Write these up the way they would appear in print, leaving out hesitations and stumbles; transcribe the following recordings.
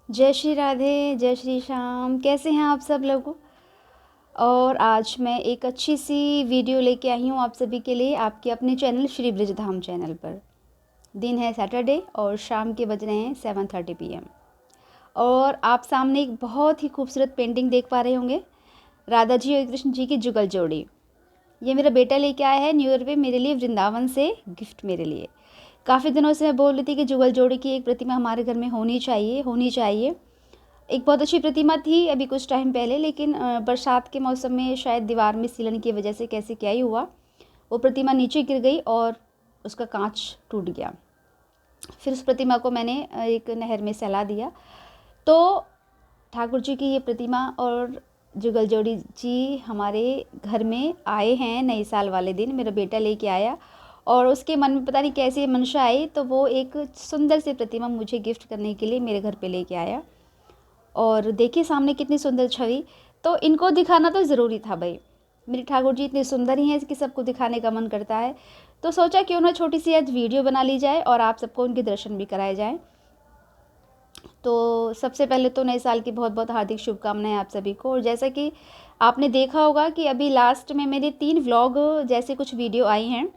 जय श्री राधे, जय श्री श्याम। कैसे हैं आप सब लोग? और आज मैं एक अच्छी सी वीडियो लेके आई हूँ आप सभी के लिए, आपके अपने चैनल श्री ब्रजधाम चैनल पर। दिन है सैटरडे और शाम के बज रहे हैं 7:30 PM। और आप सामने एक बहुत ही खूबसूरत पेंटिंग देख पा रहे होंगे, राधा जी और कृष्ण जी की जुगल जोड़ी। ये मेरा बेटा लेके आया है न्यू ईयर पे मेरे लिए, वृंदावन से गिफ्ट मेरे लिए। काफ़ी दिनों से मैं बोल रही थी कि जुगल जोड़ी की एक प्रतिमा हमारे घर में होनी चाहिए, होनी चाहिए। एक बहुत अच्छी प्रतिमा थी अभी कुछ टाइम पहले, लेकिन बरसात के मौसम में शायद दीवार में सीलन की वजह से कैसे क्या ही हुआ, वो प्रतिमा नीचे गिर गई और उसका कांच टूट गया। फिर उस प्रतिमा को मैंने एक नहर में सहला दिया। तो ठाकुर जी की ये प्रतिमा और जुगल जोड़ी जी हमारे घर में आए हैं नए साल वाले दिन, मेरा बेटा लेके आया और उसके मन में पता नहीं कैसी मंशा आई, तो वो एक सुंदर सी प्रतिमा मुझे गिफ्ट करने के लिए मेरे घर पे लेके आया। और देखिए सामने कितनी सुंदर छवि, तो इनको दिखाना तो ज़रूरी था भाई। मेरे ठाकुर जी इतने सुंदर ही हैं कि सबको दिखाने का मन करता है, तो सोचा क्यों ना छोटी सी आज वीडियो बना ली जाए और आप सबको उनके दर्शन भी कराए जाएं। तो सबसे पहले तो नए साल की बहुत बहुत हार्दिक शुभकामनाएं आप सभी को। और जैसा कि आपने देखा होगा कि अभी लास्ट में मेरे 3 व्लॉग जैसे कुछ वीडियो आई हैं,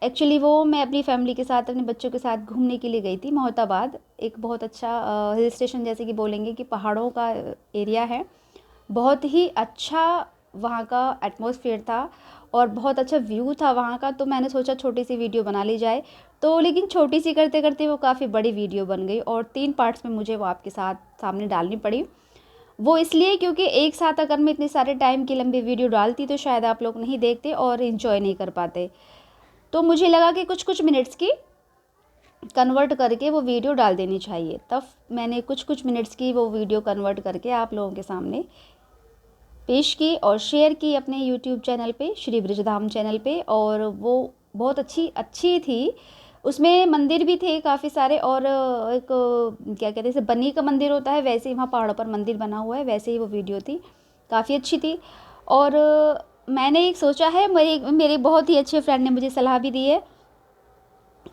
एक्चुअली वो मैं अपनी फैमिली के साथ अपने बच्चों के साथ घूमने के लिए गई थी मोहताबाद। एक बहुत अच्छा हिल स्टेशन जैसे कि बोलेंगे कि पहाड़ों का एरिया है, बहुत ही अच्छा वहाँ का एटमॉस्फेयर था और बहुत अच्छा व्यू था वहाँ का। तो मैंने सोचा छोटी सी वीडियो बना ली जाए, तो लेकिन छोटी सी करते करते वो काफ़ी बड़ी वीडियो बन गई और 3 पार्ट्स में मुझे वो आपके साथ सामने डालनी पड़ी। वो इसलिए क्योंकि एक साथ अगर मैं इतने सारे टाइम की लंबी वीडियो डालती तो शायद आप लोग नहीं देखते और इन्जॉय नहीं कर पाते। तो मुझे लगा कि कुछ कुछ मिनट्स की कन्वर्ट करके वो वीडियो डाल देनी चाहिए, तब मैंने कुछ कुछ मिनट्स की वो वीडियो कन्वर्ट करके आप लोगों के सामने पेश की और शेयर की अपने यूट्यूब चैनल पे, श्री ब्रजधाम चैनल पे। और वो बहुत अच्छी अच्छी थी। उसमें मंदिर भी थे काफ़ी सारे और एक क्या कहते हैं जैसे बनी का मंदिर होता है वैसे ही वहाँ पहाड़ों पर मंदिर बना हुआ है, वैसे ही वो वीडियो थी, काफ़ी अच्छी थी। और मैंने एक सोचा है, मेरी मेरे बहुत ही अच्छे फ्रेंड ने मुझे सलाह भी दी है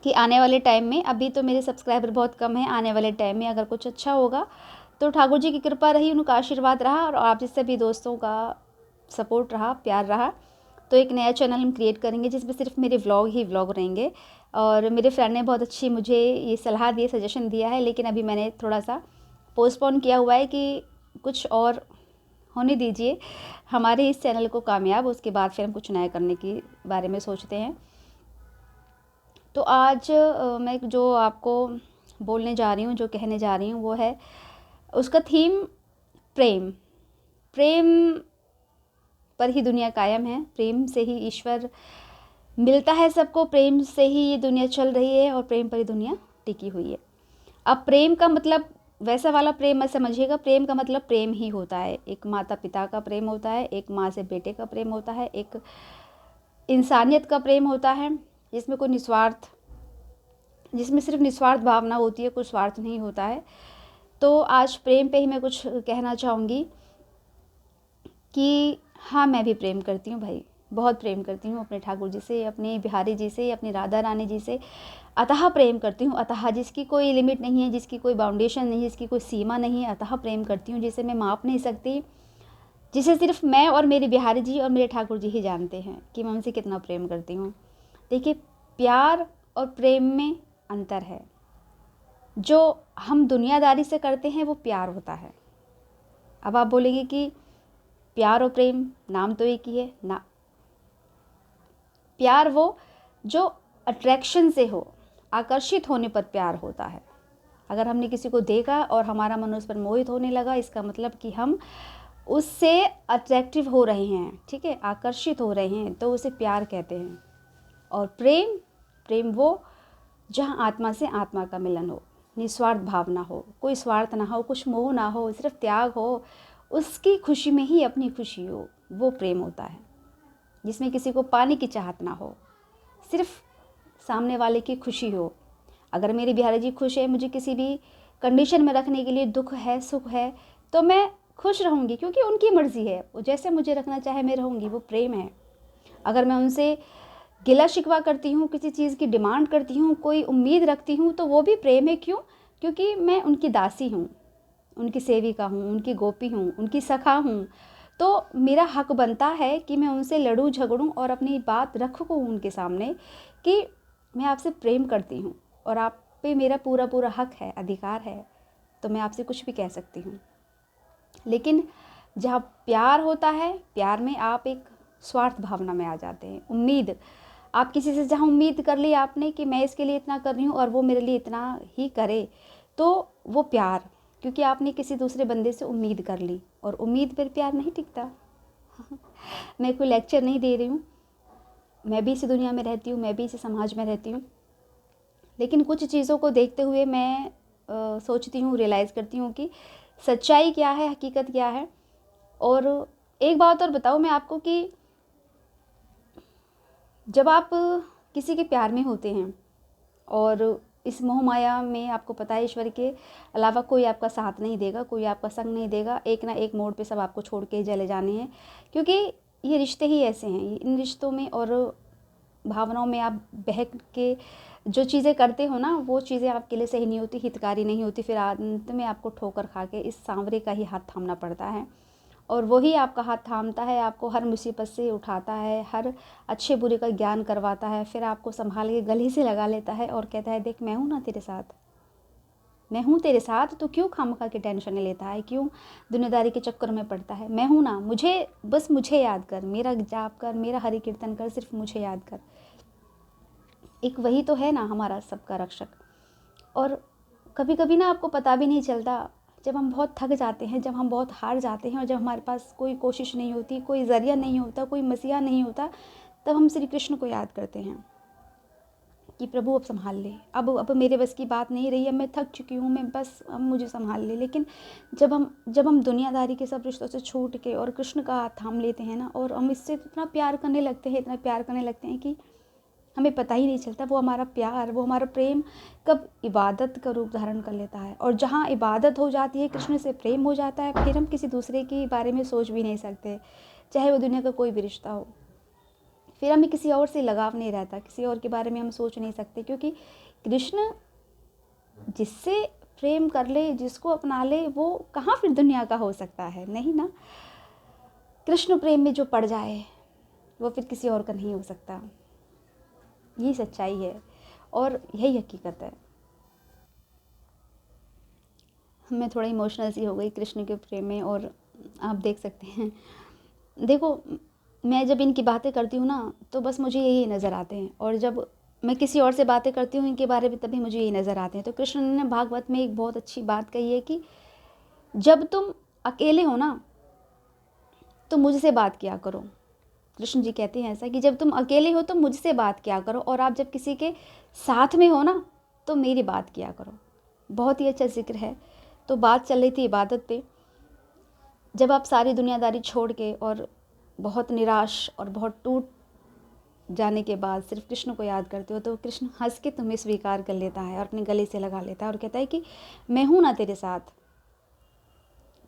कि आने वाले टाइम में, अभी तो मेरे सब्सक्राइबर बहुत कम हैं, आने वाले टाइम में अगर कुछ अच्छा होगा तो ठाकुर जी की कृपा रही, उनका आशीर्वाद रहा और आप जैसे भी दोस्तों का सपोर्ट रहा, प्यार रहा, तो एक नया चैनल हम क्रिएट करेंगे जिसमें सिर्फ मेरे व्लॉग ही व्लॉग रहेंगे। और मेरे फ्रेंड ने बहुत अच्छी मुझे ये सलाह दी, सजेशन दिया है, लेकिन अभी मैंने थोड़ा सा पोस्टपोन किया हुआ है कि कुछ और होने दीजिए हमारे इस चैनल को कामयाब, उसके बाद फिर हम कुछ नया करने के बारे में सोचते हैं। तो आज मैं जो आपको बोलने जा रही हूँ, जो कहने जा रही हूँ, वो है उसका थीम प्रेम। प्रेम पर ही दुनिया कायम है, प्रेम से ही ईश्वर मिलता है सबको, प्रेम से ही ये दुनिया चल रही है और प्रेम पर ही दुनिया टिकी हुई है। अब प्रेम का मतलब वैसा वाला प्रेम मत समझिएगा, प्रेम का मतलब प्रेम ही होता है। एक माता पिता का प्रेम होता है, एक माँ से बेटे का प्रेम होता है, एक इंसानियत का प्रेम होता है जिसमें कोई निस्वार्थ, जिसमें सिर्फ निस्वार्थ भावना होती है, कोई स्वार्थ नहीं होता है। तो आज प्रेम पे ही मैं कुछ कहना चाहूँगी कि हाँ, मैं भी प्रेम करती हूँ भाई, बहुत प्रेम करती हूँ अपने ठाकुर जी से, अपने बिहारी जी से, अपनी राधा रानी जी से। अतः प्रेम करती हूँ, अतः जिसकी कोई लिमिट नहीं है, जिसकी कोई बाउंडेशन नहीं है, जिसकी कोई सीमा नहीं है, अतः प्रेम करती हूँ, जिसे मैं माप नहीं सकती, जिसे सिर्फ मैं और मेरे बिहारी जी और मेरे ठाकुर जी ही जानते हैं कि मैं उनसे कितना प्रेम करती हूँ। देखिए, प्यार और प्रेम में अंतर है। जो हम दुनियादारी से करते हैं वो प्यार होता है। अब आप बोलेंगे कि प्यार और प्रेम नाम तो एक ही है ना। प्यार वो जो अट्रैक्शन से हो, आकर्षित होने पर प्यार होता है। अगर हमने किसी को देखा और हमारा मन उस पर मोहित होने लगा, इसका मतलब कि हम उससे अट्रैक्टिव हो रहे हैं, ठीक है, आकर्षित हो रहे हैं, तो उसे प्यार कहते हैं। और प्रेम, प्रेम वो जहाँ आत्मा से आत्मा का मिलन हो, निस्वार्थ भावना हो, कोई स्वार्थ ना हो, कुछ मोह ना हो, सिर्फ त्याग हो, उसकी खुशी में ही अपनी खुशी हो, वो प्रेम होता है। जिसमें किसी को पाने की चाहत ना हो, सिर्फ सामने वाले की खुशी हो। अगर मेरी बिहारी जी खुश है, मुझे किसी भी कंडीशन में रखने के लिए दुख है, सुख है, तो मैं खुश रहूँगी क्योंकि उनकी मर्ज़ी है, वो जैसे मुझे रखना चाहे मैं रहूँगी, वो प्रेम है। अगर मैं उनसे गिला शिकवा करती हूँ, किसी चीज़ की डिमांड करती हूँ, कोई उम्मीद रखती हूँ, तो वो भी प्रेम है। क्यों? क्योंकि मैं उनकी दासी हूँ, उनकी सेविका हूँ, उनकी गोपी हूँ, उनकी सखा हूँ, तो मेरा हक बनता है कि मैं उनसे लड़ूँ झगड़ूँ और अपनी बात रखूँ उनके सामने कि मैं आपसे प्रेम करती हूँ और आप पे मेरा पूरा पूरा हक है, अधिकार है, तो मैं आपसे कुछ भी कह सकती हूँ। लेकिन जहाँ प्यार होता है, प्यार में आप एक स्वार्थ भावना में आ जाते हैं। उम्मीद, आप किसी से जहाँ उम्मीद कर ली आपने कि मैं इसके लिए इतना कर रही हूँ और वो मेरे लिए इतना ही करे, तो वो प्यार, क्योंकि आपने किसी दूसरे बंदे से उम्मीद कर ली, और उम्मीद पर प्यार नहीं टिकता। मैं कोई लेक्चर नहीं दे रही हूँ, मैं भी इसी दुनिया में रहती हूँ, मैं भी इसी समाज में रहती हूँ, लेकिन कुछ चीज़ों को देखते हुए मैं सोचती हूँ, रियलाइज़ करती हूँ कि सच्चाई क्या है, हकीकत क्या है। और एक बात और बताऊँ मैं आपको कि जब आप किसी के प्यार में होते हैं और इस मोह माया में आपको पता है ईश्वर के अलावा कोई आपका साथ नहीं देगा, कोई आपका संग नहीं देगा, एक ना एक मोड़ पे सब आपको छोड़ के चले जाने हैं, क्योंकि ये रिश्ते ही ऐसे हैं। इन रिश्तों में और भावनाओं में आप बहक के जो चीज़ें करते हो ना, वो चीज़ें आपके लिए सही नहीं होती, हितकारी नहीं होती, फिर अंत में आपको ठोकर खा के इस सांवरे का ही हाथ थामना पड़ता है, और वही आपका हाथ थामता है, आपको हर मुसीबत से उठाता है, हर अच्छे बुरे का ज्ञान करवाता है, फिर आपको संभाल के गले से लगा लेता है और कहता है देख मैं हूँ ना तेरे साथ, मैं हूँ तेरे साथ, तो क्यों खामखा के टेंशन लेता है, क्यों दुनियादारी के चक्कर में पड़ता है। मैं हूँ ना, मुझे बस मुझे याद कर, मेरा जाप कर, मेरा हरि कीर्तन कर, सिर्फ मुझे याद कर। एक वही तो है ना हमारा सबका रक्षक। और कभी कभी ना आपको पता भी नहीं चलता, जब हम बहुत थक जाते हैं, जब हम बहुत हार जाते हैं और जब हमारे पास कोई कोशिश नहीं होती, कोई ज़रिया नहीं होता, कोई मसीहा नहीं होता, तब हम श्री कृष्ण को याद करते हैं कि प्रभु अब संभाल ले, अब मेरे बस की बात नहीं रही है, मैं थक चुकी हूँ, मैं बस अब मुझे संभाल ले। लेकिन जब हम दुनियादारी के सब रिश्तों से छूट के और कृष्ण का हाथ थाम लेते हैं ना, और हम इससे इतना प्यार करने लगते हैं, इतना प्यार करने लगते हैं कि हमें पता ही नहीं चलता वो हमारा प्यार, वो हमारा प्रेम कब इबादत का रूप धारण कर लेता है। और जहाँ इबादत हो जाती है, कृष्ण से प्रेम हो जाता है, फिर हम किसी दूसरे के बारे में सोच भी नहीं सकते, चाहे वो दुनिया का कोई भी रिश्ता हो। फिर हमें किसी और से लगाव नहीं रहता, किसी और के बारे में हम सोच नहीं सकते, क्योंकि कृष्ण जिससे प्रेम कर ले, जिसको अपना ले, वो कहाँ फिर दुनिया का हो सकता है, नहीं ना। कृष्ण प्रेम में जो पड़ जाए वो फिर किसी और का नहीं हो सकता। यही सच्चाई है और यही हकीकत है। मैं थोड़ा इमोशनल सी हो गई कृष्ण के प्रेम में, और आप देख सकते हैं। देखो, मैं जब इनकी बातें करती हूँ ना, तो बस मुझे यही नज़र आते हैं, और जब मैं किसी और से बातें करती हूँ इनके बारे में, तभी मुझे यही नज़र आते हैं। तो कृष्ण ने भागवत में एक बहुत अच्छी बात कही है कि जब तुम अकेले हो ना, तो मुझसे बात किया करो। कृष्ण जी कहते हैं ऐसा कि जब तुम अकेले हो तो मुझसे बात किया करो, और आप जब किसी के साथ में हो ना, तो मेरी बात किया करो। बहुत ही अच्छा जिक्र है। तो बात चल रही थी इबादत पे। जब आप सारी दुनियादारी छोड़ के और बहुत निराश और बहुत टूट जाने के बाद सिर्फ कृष्ण को याद करते हो, तो कृष्ण हंस के तुम्हें स्वीकार कर लेता है और अपने गले से लगा लेता है और कहता है कि मैं हूँ ना तेरे साथ।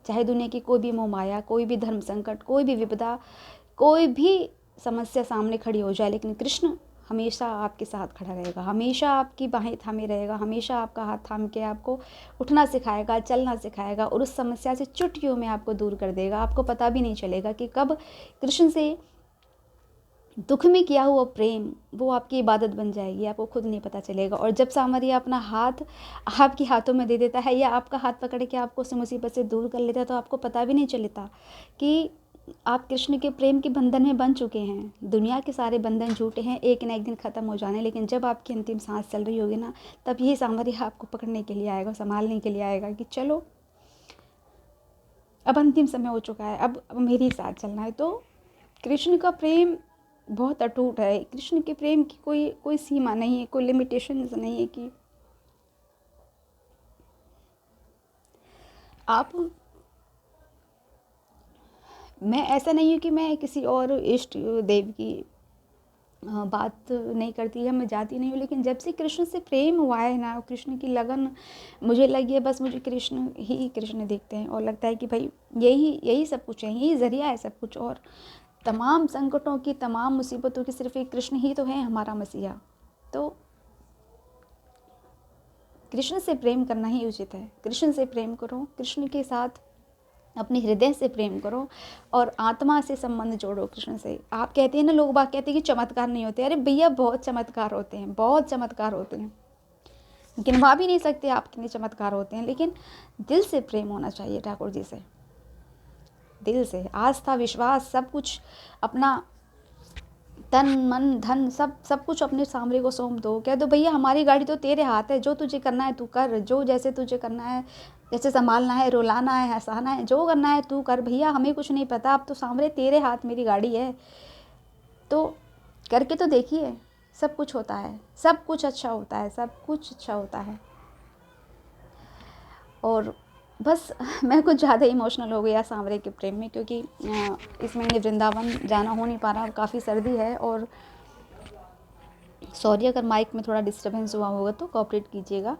चाहे दुनिया की कोई भी मोह माया, कोई भी धर्म संकट, कोई भी विपदा, कोई भी समस्या सामने खड़ी हो जाए, लेकिन कृष्ण हमेशा आपके साथ खड़ा रहेगा, हमेशा आपकी बाहें थामे रहेगा, हमेशा आपका हाथ थाम के आपको उठना सिखाएगा, चलना सिखाएगा, और उस समस्या से चुटकियों में आपको दूर कर देगा। आपको पता भी नहीं चलेगा कि कब कृष्ण से दुख में किया हुआ प्रेम वो आपकी इबादत बन जाएगी, आपको खुद नहीं पता चलेगा। और जब सांवरिया अपना हाथ आपके हाथों में दे देता है, या आपका हाथ पकड़ के आपको उस मुसीबत से दूर कर लेता है, तो आपको पता भी नहीं चलता कि आप कृष्ण के प्रेम के बंधन में बन चुके हैं। दुनिया के सारे बंधन झूठे हैं, एक ना एक दिन ख़त्म हो जाने, लेकिन जब आपकी अंतिम सांस चल रही होगी ना, तब यही सांवरिया आपको पकड़ने के लिए आएगा, संभालने के लिए आएगा कि चलो अब अंतिम समय हो चुका है, अब मेरे साथ चलना है। तो कृष्ण का प्रेम बहुत अटूट है। कृष्ण के प्रेम की कोई कोई सीमा नहीं है, कोई लिमिटेशंस नहीं है कि आप, मैं ऐसा नहीं है कि मैं किसी और इष्ट देव की बात नहीं करती है, मैं जाती नहीं हूँ, लेकिन जब से कृष्ण से प्रेम हुआ है ना, कृष्ण की लगन मुझे लगी है, बस मुझे कृष्ण दिखते हैं, और लगता है कि भाई यही सब कुछ है, यही ज़रिया है सब कुछ, और तमाम संकटों की, तमाम मुसीबतों की सिर्फ एक कृष्ण ही तो है हमारा मसीहा। तो कृष्ण से प्रेम करना ही उचित है। कृष्ण से प्रेम करो, कृष्ण के साथ अपने हृदय से प्रेम करो और आत्मा से संबंध जोड़ो कृष्ण से। आप कहते हैं ना, लोग बात कहते हैं कि चमत्कार नहीं होते। अरे भैया बहुत चमत्कार होते हैं, बहुत चमत्कार होते हैं, गिनवा भी नहीं सकते आप कितने चमत्कार होते हैं। लेकिन दिल से प्रेम होना चाहिए ठाकुर जी से, दिल से आस्था विश्वास सब कुछ, अपना तन मन धन सब कुछ अपने सामने को सौंप दो। कह दो भैया हमारी गाड़ी तो तेरे हाथ है, जो तुझे करना है तू कर, जो जैसे तुझे करना है, जैसे संभालना है, रुलाना है, हंसाना है, जो करना है तू कर भैया, हमें कुछ नहीं पता, अब तो सामने तेरे हाथ मेरी गाड़ी है। तो करके तो देखिए, सब कुछ होता है, सब कुछ अच्छा होता है, सब कुछ अच्छा होता है। और बस मैं कुछ ज़्यादा इमोशनल हो गया सांवरे के प्रेम में, क्योंकि इस महीने वृंदावन जाना हो नहीं पा रहा और काफ़ी सर्दी है। और सॉरी अगर माइक में थोड़ा डिस्टर्बेंस हुआ होगा तो कोऑपरेट कीजिएगा।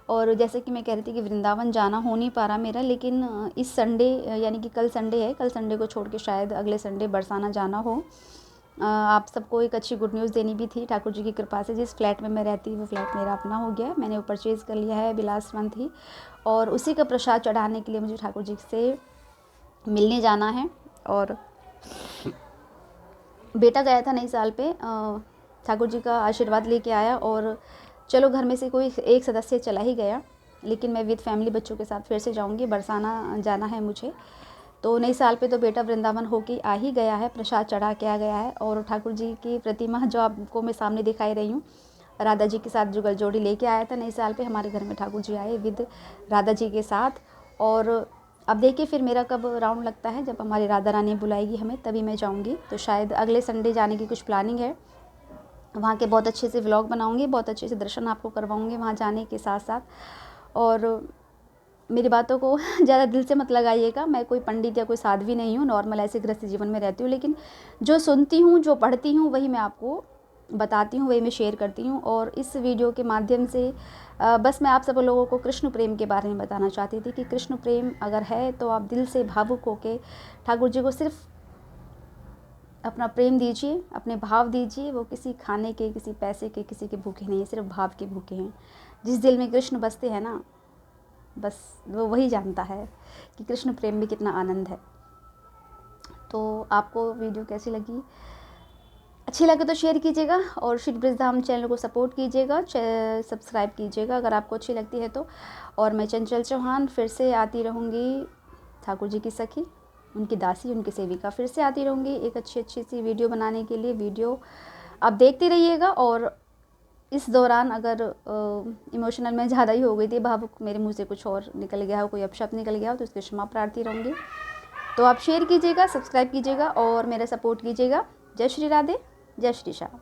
और जैसे कि मैं कह रही थी कि वृंदावन जाना हो नहीं पा रहा मेरा, लेकिन इस संडे यानी कि कल संडे है, कल संडे को छोड़ के शायद अगले संडे बरसाना जाना हो। आप सबको एक अच्छी गुड न्यूज़ देनी भी थी। ठाकुर जी की कृपा से जिस फ्लैट में मैं रहती हूँ वो फ्लैट मेरा अपना हो गया है, मैंने वो परचेज़ कर लिया है बिलास मंथ ही, और उसी का प्रसाद चढ़ाने के लिए मुझे ठाकुर जी से मिलने जाना है। और बेटा गया था नई साल पे, ठाकुर जी का आशीर्वाद लेके आया, और चलो घर में से कोई एक सदस्य चला ही गया, लेकिन मैं विद फैमिली बच्चों के साथ फिर से जाऊंगी, बरसाना जाना है मुझे। तो नई साल पे तो बेटा वृंदावन होके आ ही गया है, प्रसाद चढ़ा के आ गया है। और ठाकुर जी की प्रतिमा जो आपको मैं सामने दिखाई रही हूँ, राधा जी के साथ जो गलजोड़ी लेके आया था नई साल पे, हमारे घर में ठाकुर जी आए विद राधा जी के साथ। और अब देखिए फिर मेरा कब राउंड लगता है, जब हमारी राधा रानी बुलाएगी हमें तभी मैं जाऊँगी। तो शायद अगले संडे जाने की कुछ प्लानिंग है। वहाँ के बहुत अच्छे से व्लॉग बनाऊँगी, बहुत अच्छे से दर्शन आपको करवाऊँगी वहाँ जाने के साथ साथ। और मेरी बातों को ज़्यादा दिल से मत लगाइएगा, मैं कोई पंडित या कोई साध्वी नहीं हूँ, नॉर्मल ऐसे गृहस्थ जीवन में रहती हूँ। लेकिन जो सुनती हूँ, जो पढ़ती हूँ, वही मैं आपको बताती हूँ, वही मैं शेयर करती हूँ। और इस वीडियो के माध्यम से बस मैं आप सब लोगों को कृष्ण प्रेम के बारे में बताना चाहती थी कि कृष्ण प्रेम अगर है तो आप दिल से भावुक होके ठाकुर जी को सिर्फ अपना प्रेम दीजिए, अपने भाव दीजिए। वो किसी खाने के, किसी पैसे के, किसी के भूखे नहीं है, सिर्फ भाव के भूखे हैं। जिस दिल में कृष्ण बसते हैं ना, बस वो वही जानता है कि कृष्ण प्रेम में कितना आनंद है। तो आपको वीडियो कैसी लगी? अच्छी लगे तो शेयर कीजिएगा और श्री ब्रजधाम चैनल को सपोर्ट कीजिएगा, सब्सक्राइब कीजिएगा अगर आपको अच्छी लगती है तो। और मैं चंचल चौहान फिर से आती रहूँगी, ठाकुर जी की सखी, उनकी दासी, उनकी सेविका, फिर से आती रहूँगी एक अच्छी सी वीडियो बनाने के लिए। वीडियो आप देखते रहिएगा। और इस दौरान अगर इमोशनल में ज़्यादा ही हो गई थी, भावुक, मेरे मुंह से कुछ और निकल गया हो, कोई अपशब्द निकल गया हो, तो उसकी क्षमा प्रार्थी रहूँगी। तो आप शेयर कीजिएगा, सब्सक्राइब कीजिएगा और मेरा सपोर्ट कीजिएगा। जय श्री राधे, जय श्री श्याम।